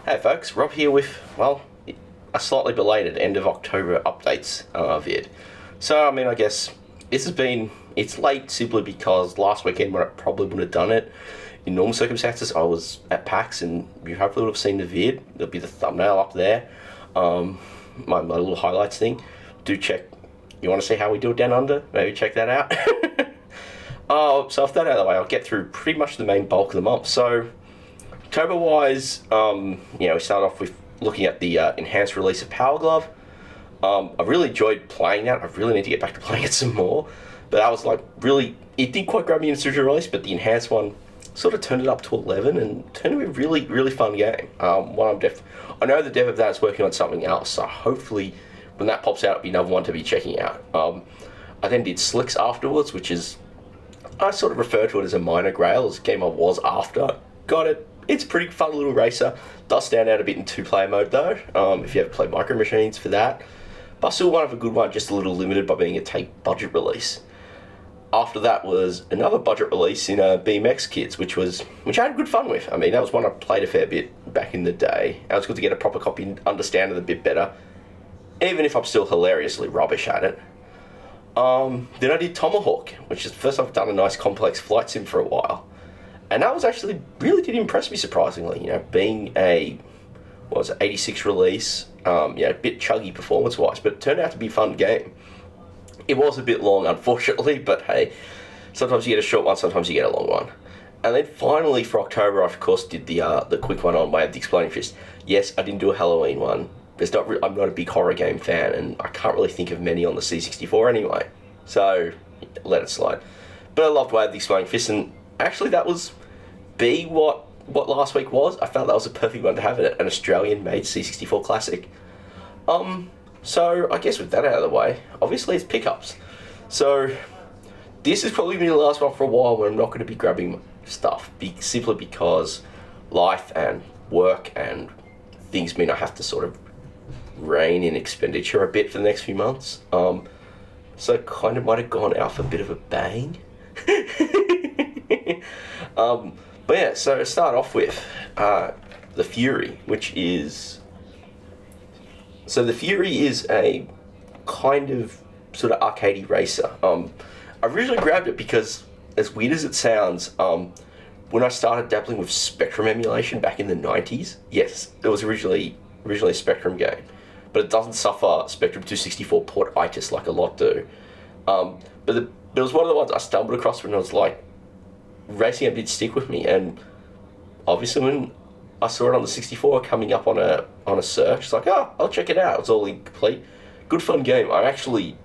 Hey folks, Rob here with, well, a slightly belated end of October updates vid. So, I guess it's late simply because last weekend when I probably would have done it, in normal circumstances, I was at PAX and you hopefully would have seen the vid. There'll be the thumbnail up there, my little highlights thing. Do check, you want to see how we do it down under? Maybe check that out. So with that out of the way, I'll get through pretty much the main bulk of the month. So, October-wise, we start off with looking at the enhanced release of Power Glove. I really enjoyed playing that. I really need to get back to playing it some more. But that was it didn't quite grab me in its original release, but the enhanced one sort of turned it up to 11 and turned into a really, really fun game. I know the dev of that is working on something else, so hopefully when that pops out, it'll be another one to be checking out. I then did Slicks afterwards, which is, I sort of refer to it as a minor grail. It's a game I was after. Got it. It's a pretty fun little racer. Does stand out a bit in two-player mode though, if you ever play Micro Machines for that. But still one of a good one, just a little limited by being a tape budget release. After that was another budget release in BMX Kids, which I had good fun with. That was one I played a fair bit back in the day. It was good to get a proper copy and understand it a bit better, even if I'm still hilariously rubbish at it. Then I did Tomahawk, which is the first time I've done a nice complex flight sim for a while. And that was actually, really did impress me surprisingly, being a, 86 release, a bit chuggy performance-wise, but it turned out to be a fun game. It was a bit long, unfortunately, but hey, sometimes you get a short one, sometimes you get a long one. And then finally for October, I of course did the quick one on Way of the Exploding Fist. Yes, I didn't do a Halloween one. I'm not a big horror game fan, and I can't really think of many on the C64 anyway, so let it slide. But I loved Way of the Exploding Fist, and actually that was what last week was. I felt that was a perfect one to have it, an Australian-made C64 classic. So I guess with that out of the way, obviously it's pickups. So this is probably going to be the last one for a while where I'm not going to be grabbing stuff, simply because life and work and things mean I have to sort of rein in expenditure a bit for the next few months. So kind of might have gone out for a bit of a bang. But yeah, so to start off with, the Fury, which is... So the Fury is a kind of sort of arcadey racer. I originally grabbed it because, as weird as it sounds, when I started dabbling with Spectrum emulation back in the 90s, yes, it was originally a Spectrum game, but it doesn't suffer Spectrum 264 port-itis like a lot do. But it was one of the ones I stumbled across when I was like, racing did stick with me, and obviously when I saw it on the 64 coming up on a search, it's like, I'll check it out. It's all incomplete. Good fun game. I actually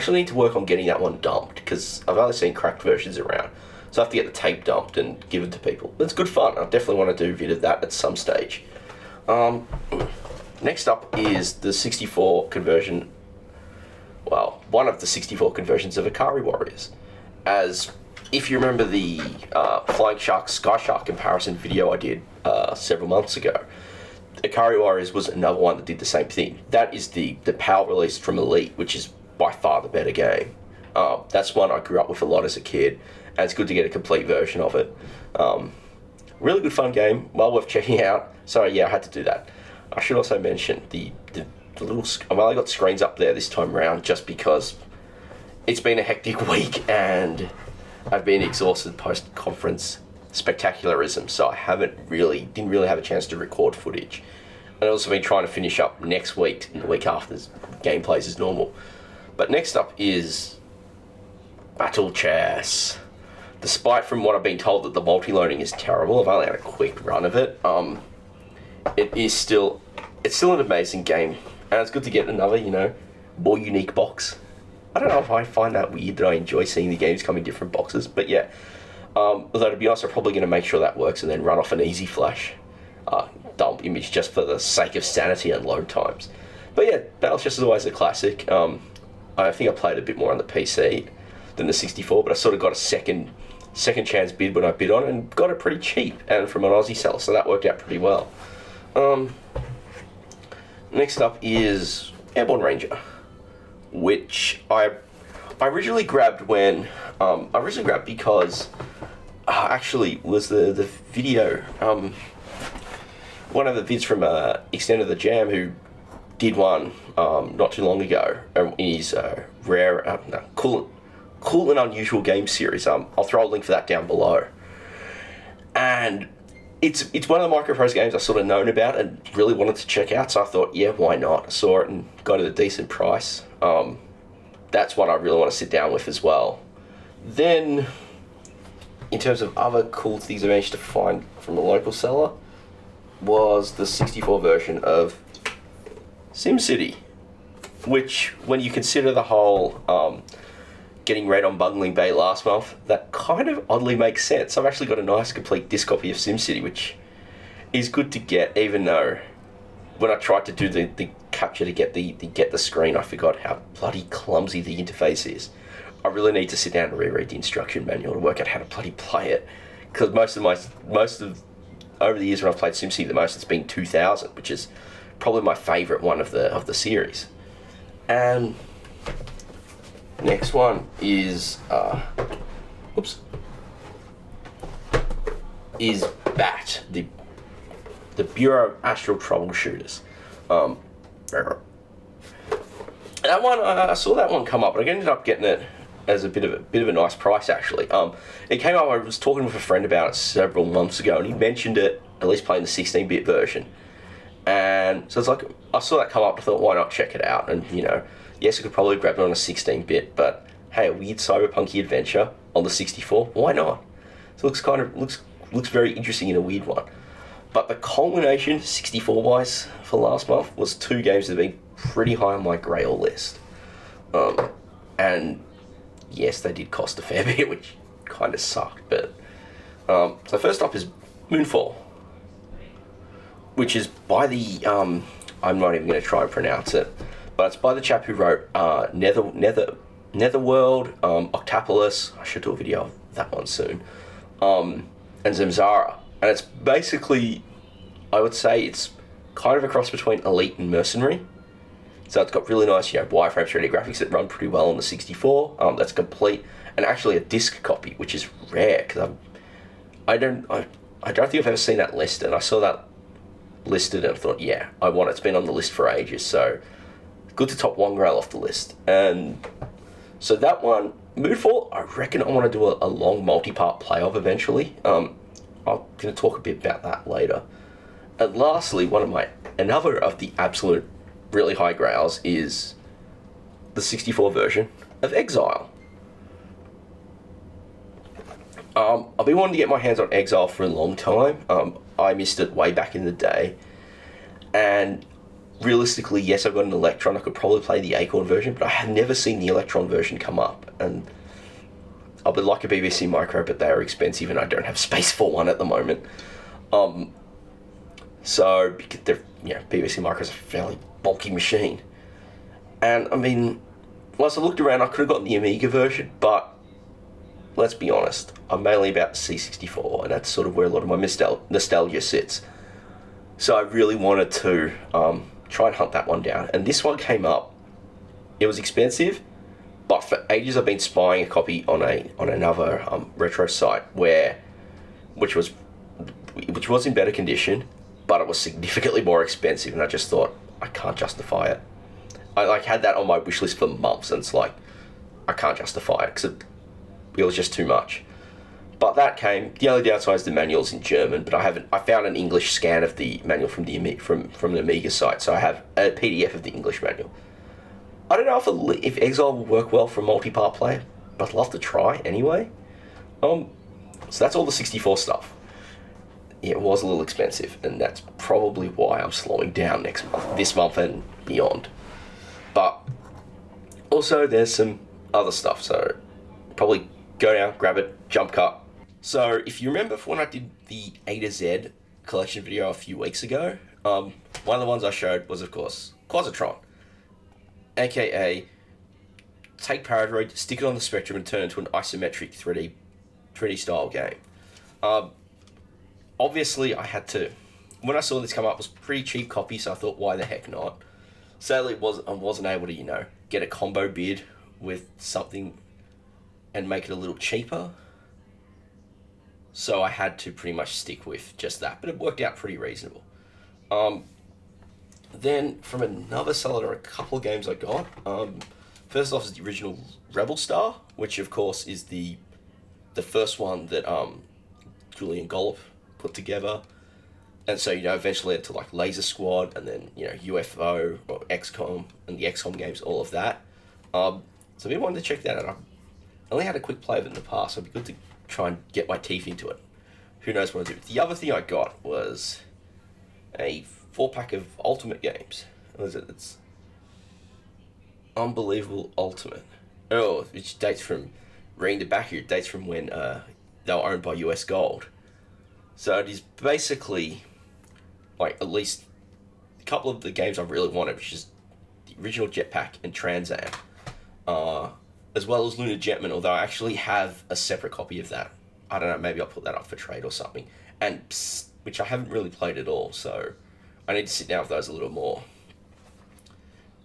need to work on getting that one dumped, because I've only seen cracked versions around. So I have to get the tape dumped and give it to people. But it's good fun. I definitely want to do a vid of that at some stage. Next up is the 64 conversion, one of the 64 conversions of Ikari Warriors. As if you remember the Flying Shark Sky Shark comparison video I did several months ago, Ikari Warriors was another one that did the same thing. That is the PAL release from Elite, which is by far the better game. That's one I grew up with a lot as a kid, and it's good to get a complete version of it. Really good fun game, well worth checking out. So yeah, I had to do that. I should also mention the little... I've only got screens up there this time around just because it's been a hectic week and I've been exhausted post-conference spectacularism, so I didn't really have a chance to record footage. And I've also been trying to finish up next week and the week after gameplays as normal. But next up is Battle Chess. Despite from what I've been told that the multi-loading is terrible, I've only had a quick run of it. It's still an amazing game, and it's good to get another, more unique box. I don't know if I find that weird that I enjoy seeing the games come in different boxes, but yeah. Although to be honest, I'm probably going to make sure that works and then run off an easy flash dump image just for the sake of sanity and load times. But yeah, Battle Chess is always a classic. I think I played a bit more on the PC than the 64, but I sort of got a second chance bid when I bid on it and got it pretty cheap and from an Aussie seller, so that worked out pretty well. Next up is Airborne Ranger, which I originally grabbed because actually was the video one of the vids from Extend of the Jam who did one not too long ago in his cool and unusual game series. I'll throw a link for that down below. And it's one of the Microprose games I sort of known about and really wanted to check out, so I thought, yeah, why not? I saw it and got it at a decent price. That's what I really want to sit down with as well. Then, in terms of other cool things I managed to find from a local seller, was the 64 version of SimCity, which, when you consider the whole getting red on Bungling Bay last month, that kind of oddly makes sense. I've actually got a nice complete disc copy of SimCity, which is good to get, even though when I tried to do the capture to get the screen, I forgot how bloody clumsy the interface is. I really need to sit down and reread the instruction manual to work out how to bloody play it, because most of over the years when I've played SimCity, the most it's been 2000, which is probably my favourite one of the series. And next one is BAT, the Bureau of Astral Troubleshooters. That one, I saw that one come up, but I ended up getting it as a bit of a nice price actually. It came up. I was talking with a friend about it several months ago, and he mentioned it, at least playing the 16-bit version. And so it's like, I saw that come up, I thought, why not check it out? And yes, I could probably grab it on a 16-bit, but hey, a weird cyberpunky adventure on the 64, why not? So it looks very interesting in a weird one. But the culmination, 64-wise, for last month, was two games that have been pretty high on my Grail list. And yes, they did cost a fair bit, which kind of sucked. But so first up is Moonfall, which is by the I'm not even going to try and pronounce it, but it's by the chap who wrote Netherworld, Octopolis. I should do a video of that one soon. And Zamzara, and it's basically, I would say it's kind of a cross between Elite and Mercenary. So it's got really nice, wireframe 3D graphics that run pretty well on the 64. That's complete, and actually a disc copy, which is rare because I don't think I've ever seen that listed. And I saw that listed and I thought, yeah, I want it. It's been on the list for ages, so good to top one Grail off the list. And so that one, Moonfall, I reckon I want to do a long multi-part play of eventually. I'm going to talk a bit about that later. And lastly, another of the absolute really high Grails is the 64 version of Exile. I've been wanting to get my hands on Exile for a long time. I missed it way back in the day. And realistically, yes, I've got an Electron. I could probably play the Acorn version, but I have never seen the Electron version come up. And I would like a BBC Micro, but they are expensive and I don't have space for one at the moment. So, because BBC Micro is a fairly bulky machine. And I mean, once I looked around, I could have gotten the Amiga version, but let's be honest, I'm mainly about the C64, and that's sort of where a lot of my nostalgia sits. So I really wanted to try and hunt that one down. And this one came up. It was expensive, but for ages I've been spying a copy on another retro site which was in better condition, but it was significantly more expensive, and I just thought, I can't justify it. I had that on my wish list for months, and it's like, I can't justify it because it was just too much. But that came. The only downside is the manual's in German, but I found an English scan of the manual from the Amiga site, so I have a PDF of the English manual. I don't know if Exile will work well for multi-part play, but I'd love to try anyway. So that's all the 64 stuff. Yeah, it was a little expensive, and that's probably why I'm slowing down this month and beyond. But also there's some other stuff, so probably go down, grab it, jump cut. So if you remember from when I did the A to Z collection video a few weeks ago, one of the ones I showed was, of course, Quasitron, aka take Paradroid, stick it on the Spectrum, and turn it into an isometric 3D style game. Obviously, I had to. When I saw this come up, it was a pretty cheap copy, so I thought, why the heck not? Sadly, I wasn't able to, get a combo bid with something and make it a little cheaper. So I had to pretty much stick with just that, but it worked out pretty reasonable. Then from another seller, there are a couple of games I got. First off is the original Rebel Star, which of course is the first one that Julian Gollop put together. And so, eventually led to like Laser Squad and then, UFO or XCOM and the XCOM games, all of that. So I've been wanting to check that out. I only had a quick play of it in the past, so it'd be good to try and get my teeth into it. Who knows what I'll do. The other thing I got was a 4-pack of Ultimate games. What is it? It's Unbelievable Ultimate. Oh, which dates from, reading the back here, it dates from when they were owned by US Gold. So it is basically, like, at least a couple of the games I really wanted, which is the original Jetpack and Trans Am, as well as Lunar Jetman, although I actually have a separate copy of that. I don't know, maybe I'll put that up for trade or something. And which I haven't really played at all, so I need to sit down with those a little more.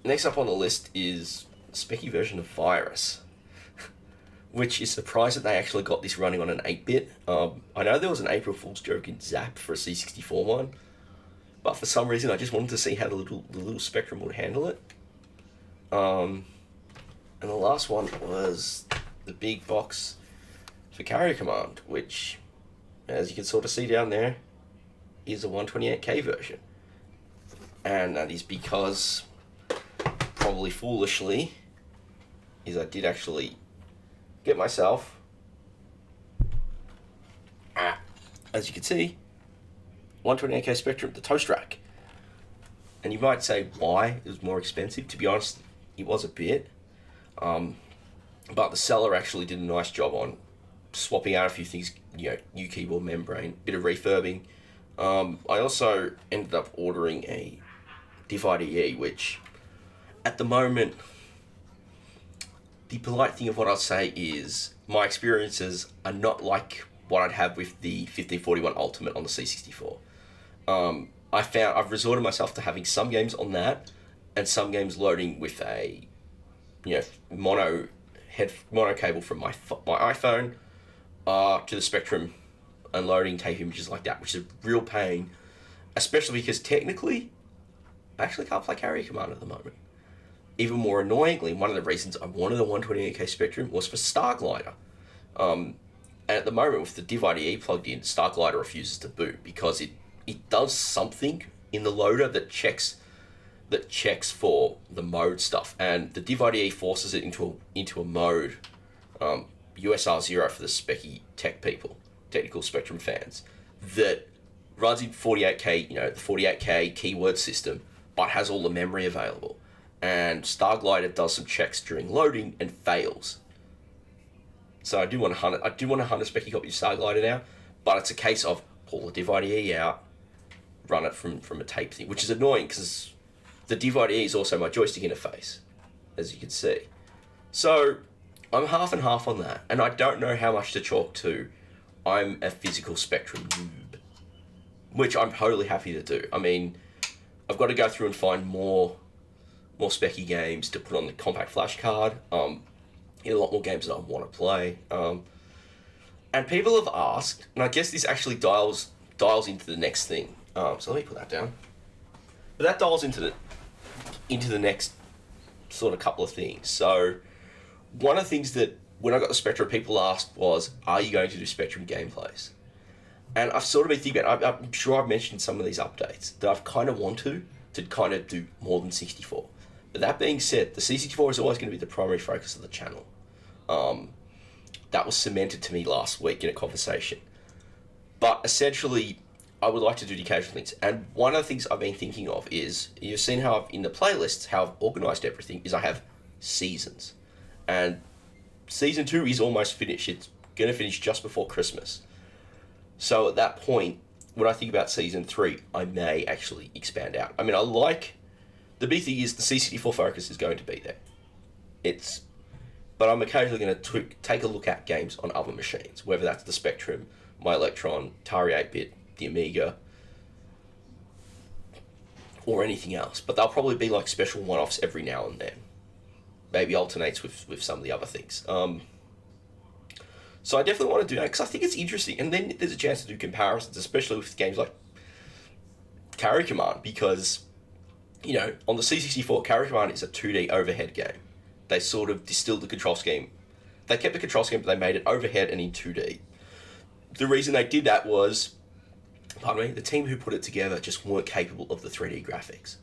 Next up on the list is a specky version of Virus, which is surprised that they actually got this running on an 8-bit. I know there was an April Fool's joke in Zap for a C64 one, but for some reason I just wanted to see how the little Spectrum would handle it. And the last one was the big box for Carrier Command, which, as you can sort of see down there, is a 128K version. And that is because, probably foolishly, is I did actually get myself, as you can see, 128K Spectrum, the toast rack. And you might say why it was more expensive. To be honest, it was a bit. But the seller actually did a nice job on swapping out a few things, new keyboard membrane, bit of refurbing. I also ended up ordering a Div IDE, which at the moment, the polite thing of what I'll say is my experiences are not like what I'd have with the 1541 Ultimate on the C64. I've resorted myself to having some games on that and some games loading with a mono cable from my iPhone to the Spectrum and loading tape images like that, which is a real pain, especially because technically I actually can't play Carrier Command at the moment. Even more annoyingly, one of the reasons I wanted a 128K Spectrum was for Starglider. And at the moment, with the Div IDE plugged in, Starglider refuses to boot because it does something in the loader that checks for the mode stuff, and the Div IDE forces it into a mode, USR0 for the specky tech people, technical Spectrum fans, that runs in 48K, the 48K keyword system, but has all the memory available. And Starglider does some checks during loading and fails. So I do want a 100 specky copy of Starglider now, but it's a case of pull the Div IDE out, run it from a tape thing, which is annoying because the Div IDE is also my joystick interface, as you can see. So I'm half and half on that, and I don't know how much to chalk to I'm a physical Spectrum noob, which I'm totally happy to do. I mean, I've got to go through and find more specky games to put on the compact flash card. A lot more games that I want to play. And people have asked, and I guess this actually dials into the next thing. So let me put that down. But that dials into the next sort of couple of things. So one of the things that when I got the Spectrum, people asked was, are you going to do Spectrum gameplays? And I've sort of been thinking about, I'm sure I've mentioned some of these updates, that I've kind of want to kind of do more than 64. But that being said, the C64 is always going to be the primary focus of the channel. That was cemented to me last week in a conversation. But essentially, I would like to do the occasional things. And one of the things I've been thinking of is, you've seen how in the playlists, how I've organised everything, is I have seasons. And Season 2 is almost finished. It's going to finish just before Christmas. So at that point, when I think about Season 3, I may actually expand out. I mean, the big thing is the C64 focus is going to be there. But I'm occasionally going to take a look at games on other machines, whether that's the Spectrum, my Electron, Atari 8-bit, the Amiga, or anything else. But they'll probably be like special one-offs every now and then. Maybe alternates with some of the other things. So I definitely want to do that because I think it's interesting. And then there's a chance to do comparisons, especially with games like Carry Command, because, on the C64, Carry Command is a 2D overhead game. They sort of distilled the control scheme. They kept the control scheme, but they made it overhead and in 2D. The reason they did that was, the team who put it together just weren't capable of the 3D graphics.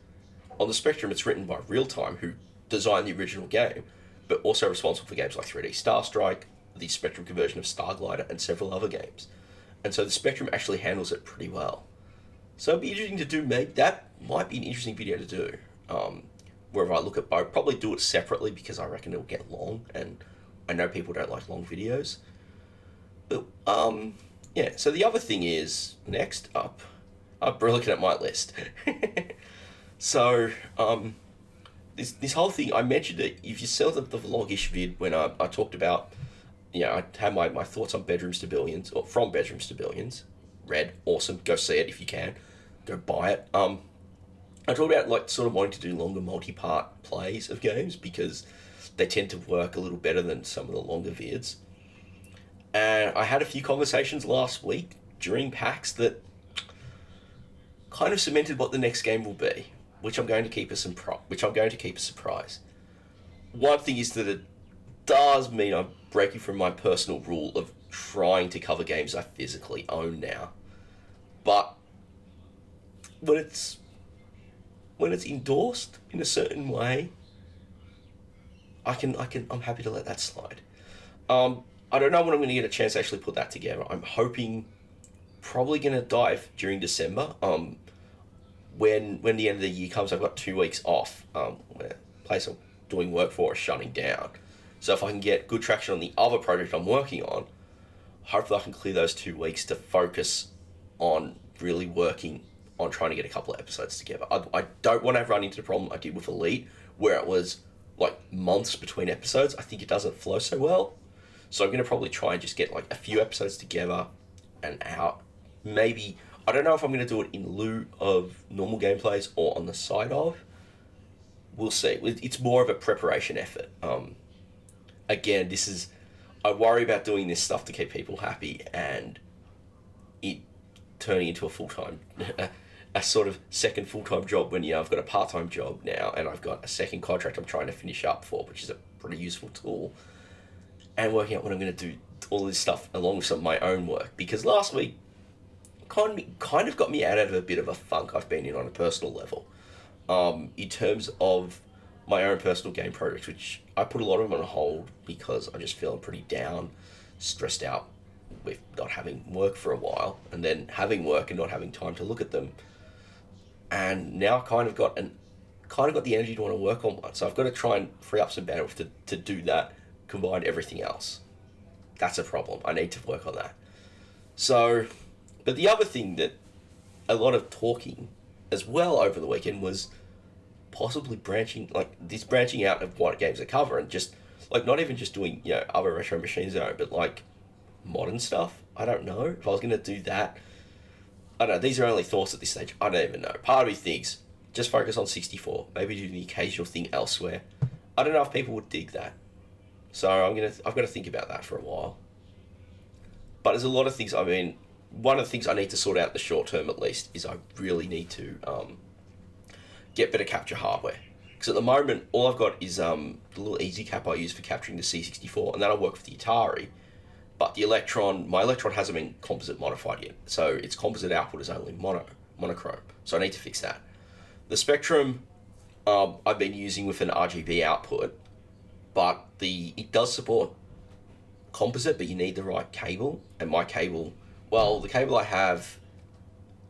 On the Spectrum, it's written by Real Time, who designed the original game, but also responsible for games like 3D Star Strike, the Spectrum conversion of Starglider, and several other games. And so the Spectrum actually handles it pretty well. So it'd be interesting to do, maybe that might be an interesting video to do, wherever I look at both. Probably do it separately because I reckon it'll get long, and I know people don't like long videos. But, so the other thing is, next up, we're looking at my list. So, this whole thing, I mentioned it, if you saw the vlog-ish vid when I talked about, I had my thoughts on Bedrooms to Billions, or from Bedrooms to Billions. Red, awesome, go see it if you can. Go buy it. I talked about, sort of wanting to do longer multi-part plays of games, because they tend to work a little better than some of the longer vids. And I had a few conversations last week during PAX that kind of cemented what the next game will be, which I'm going to keep a surprise. One thing is that it does mean I'm breaking from my personal rule of trying to cover games I physically own now. But when it's endorsed in a certain way, I'm happy to let that slide. I don't know when I'm going to get a chance to actually put that together. I'm hoping, probably going to dive during December. When the end of the year comes, I've got 2 weeks off. Where the place I'm doing work for is shutting down. So if I can get good traction on the other project I'm working on, hopefully I can clear those 2 weeks to focus on really working on trying to get a couple of episodes together. I don't want to run into the problem I did with Elite, where it was months between episodes. I think it doesn't flow so well. So I'm going to probably try and just get a few episodes together and out. Maybe, I don't know if I'm going to do it in lieu of normal gameplays or on the side of. We'll see. It's more of a preparation effort. Again, I worry about doing this stuff to keep people happy and it turning into a full-time, a sort of second full-time job when, I've got a part-time job now and I've got a second contract I'm trying to finish up for, which is a pretty useful tool. And working out what I'm going to do, all this stuff along with some of my own work. Because last week kind of got me out of a bit of a funk I've been in on a personal level. In terms of my own personal game projects, which I put a lot of them on hold because I'm just feeling pretty down, stressed out with not having work for a while, and then having work and not having time to look at them. And now kind of got the energy to want to work on one. So I've got to try and free up some bandwidth to do that. Combine everything else. That's a problem. I need to work on that. So, but the other thing that a lot of talking as well over the weekend was possibly branching out of what games I cover and just not even just doing other Retro Machine Zone, but modern stuff. I don't know if I was going to do that. I don't know. These are only thoughts at this stage. I don't even know. Part of me thinks just focus on 64. Maybe do the occasional thing elsewhere. I don't know if people would dig that. So I've got to think about that for a while. But there's a lot of things. One of the things I need to sort out in the short term at least is I really need to get better capture hardware. Because at the moment, all I've got is the little easy cap I use for capturing the C64, and that'll work for the Atari. But my Electron hasn't been composite modified yet, so its composite output is only monochrome. So I need to fix that. The Spectrum I've been using with an RGB output. But it does support composite, but you need the right cable. And my cable, the cable I have,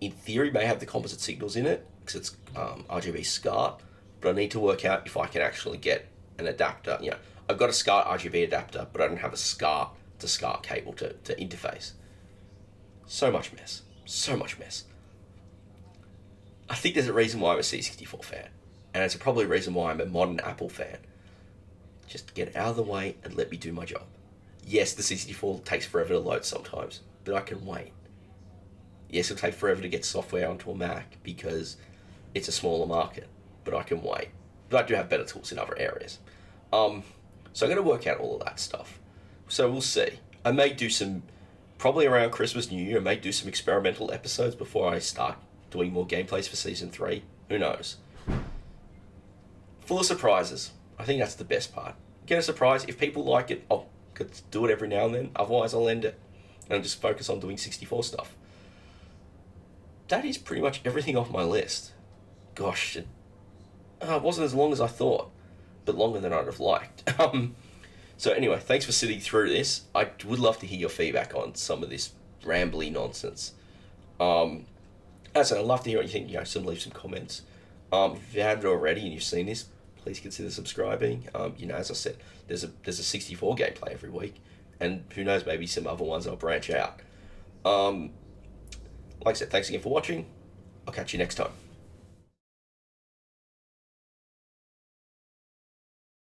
in theory, may have the composite signals in it, because it's RGB SCART. But I need to work out if I can actually get an adapter. I've got a SCART RGB adapter, but I don't have a SCART to SCART cable to interface. So much mess. I think there's a reason why I'm a C64 fan. And it's probably a reason why I'm a modern Apple fan. Just get out of the way and let me do my job. Yes, the C64 takes forever to load sometimes, but I can wait. Yes, it'll take forever to get software onto a Mac because it's a smaller market, but I can wait. But I do have better tools in other areas. So I'm going to work out all of that stuff. So we'll see. I may do some, probably around Christmas, New Year, I may do some experimental episodes before I start doing more gameplays for Season 3. Who knows? Full of surprises. I think that's the best part. Get a surprise. If people like it, I'll do it every now and then. Otherwise, I'll end it and just focus on doing 64 stuff. That is pretty much everything off my list. Gosh, it wasn't as long as I thought, but longer than I'd have liked. So anyway, thanks for sitting through this. I would love to hear your feedback on some of this rambly nonsense. As I said, I'd love to hear what you think. Leave some comments. If you haven't already and you've seen this, please consider subscribing. As I said, there's a 64 gameplay every week, and who knows, maybe some other ones I'll branch out. Like I said, thanks again for watching. I'll catch you next time.